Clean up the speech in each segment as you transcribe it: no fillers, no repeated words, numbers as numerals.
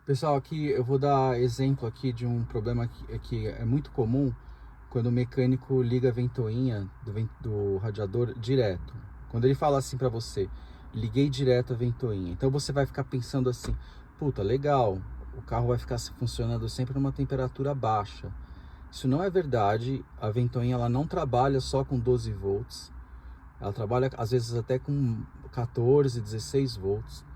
Pessoal, aqui eu vou dar exemplo aqui de um problema que é muito comum quando o mecânico liga a ventoinha do radiador direto. Quando ele fala assim para você, liguei direto a ventoinha, então você vai ficar pensando assim, puta, legal, o carro vai ficar funcionando sempre numa temperatura baixa. Isso não é verdade, a ventoinha ela não trabalha só com 12 volts, ela trabalha às vezes até com 14, 16 volts.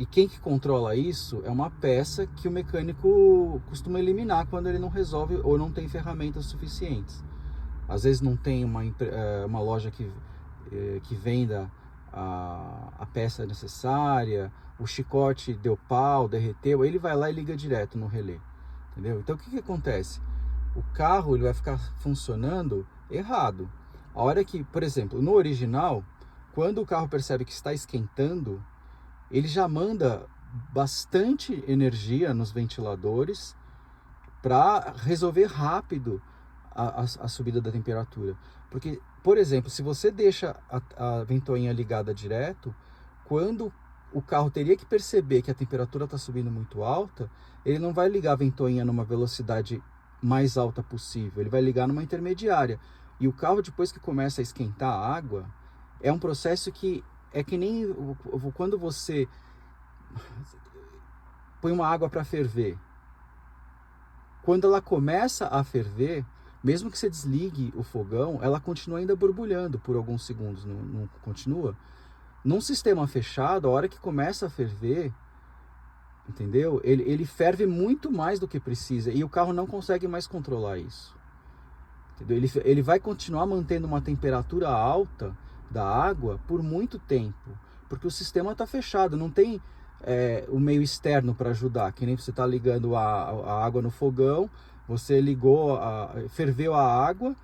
E quem que controla isso é uma peça que o mecânico costuma eliminar quando ele não resolve ou não tem ferramentas suficientes. Às vezes não tem uma loja que venda a peça necessária, o chicote deu pau, derreteu, ele vai lá e liga direto no relé. Entendeu? Então o que acontece? O carro ele vai ficar funcionando errado. A hora que, por exemplo, no original, quando o carro percebe que está esquentando, ele já manda bastante energia nos ventiladores para resolver rápido a subida da temperatura. Porque, por exemplo, se você deixa a ventoinha ligada direto, quando o carro teria que perceber que a temperatura está subindo muito alta, ele não vai ligar a ventoinha numa velocidade mais alta possível, ele vai ligar numa intermediária. E o carro, depois que começa a esquentar a água, é um processo que é que nem quando você põe uma água para ferver. Quando ela começa a ferver, mesmo que você desligue o fogão, ela continua ainda borbulhando por alguns segundos, não continua? Num sistema fechado, a hora que começa a ferver, entendeu? Ele ferve muito mais do que precisa e o carro não consegue mais controlar isso. Entendeu? Ele vai continuar mantendo uma temperatura alta da água por muito tempo, porque o sistema está fechado, não tem o meio externo para ajudar, que nem você está ligando a água no fogão, você ligou, ferveu a água,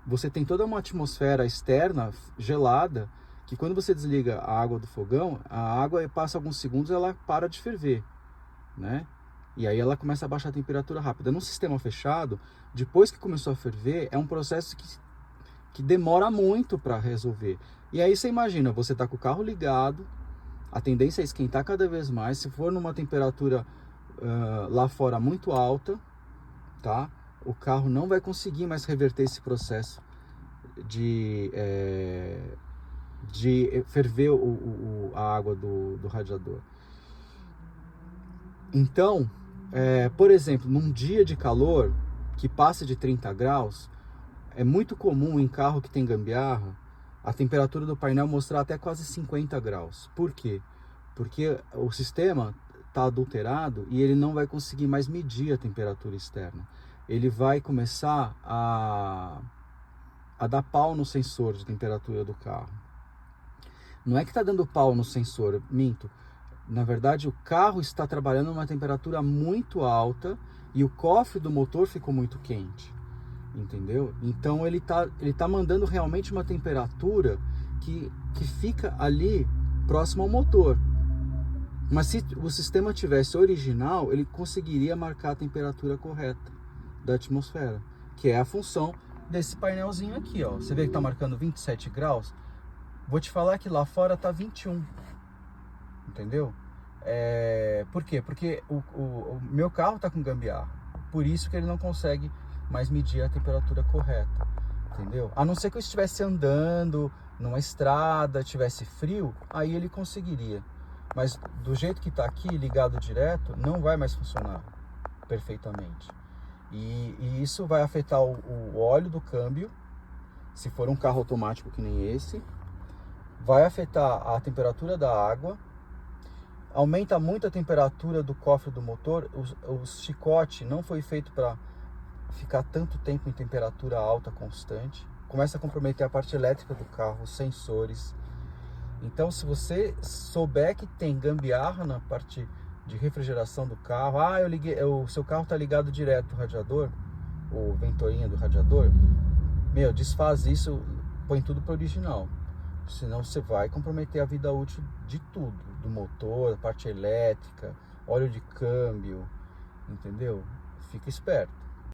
você tem toda uma atmosfera externa gelada, que quando você desliga a água do fogão, a água passa alguns segundos e ela para de ferver, né? E aí ela começa a baixar a temperatura rápida. Num sistema fechado, depois que começou a ferver, é um processo que demora muito para resolver. E aí você imagina, você está com o carro ligado, a tendência é esquentar cada vez mais. Se for numa temperatura lá fora muito alta, tá? O carro não vai conseguir mais reverter esse processo de ferver a água do radiador. Então, por exemplo, num dia de calor que passa de 30 graus, é muito comum em carro que tem gambiarra a temperatura do painel mostrar até quase 50 graus. Por quê? Porque o sistema está adulterado e ele não vai conseguir mais medir a temperatura externa. Ele vai começar a dar pau no sensor de temperatura do carro. Não é que está dando pau no sensor, minto. Na verdade, o carro está trabalhando numa temperatura muito alta e o cofre do motor ficou muito quente, entendeu? Então ele tá mandando realmente uma temperatura que fica ali próximo ao motor. Mas se o sistema tivesse original, ele conseguiria marcar a temperatura correta da atmosfera, que é a função desse painelzinho aqui, ó. Você vê que está marcando 27 graus? Vou te falar que lá fora tá 21. Entendeu? Por quê? Porque o meu carro está com gambiarra. Por isso que ele não consegue mais medir a temperatura correta. Entendeu? A não ser que eu estivesse andando numa estrada, tivesse frio, aí ele conseguiria. Mas do jeito que está aqui, ligado direto, não vai mais funcionar perfeitamente. E isso vai afetar o óleo do câmbio, se for um carro automático que nem esse. Vai afetar a temperatura da água. Aumenta muito a temperatura do cofre do motor. O chicote não foi feito para ficar tanto tempo em temperatura alta constante. Começa a comprometer a parte elétrica do carro, os sensores. Então, se você souber que tem gambiarra na parte de refrigeração do carro, o seu carro está ligado direto ao radiador, o ventoinha do radiador, desfaz isso, põe tudo para o original. Senão você vai comprometer a vida útil de tudo, do motor, a parte elétrica, óleo de câmbio, entendeu? Fica esperto.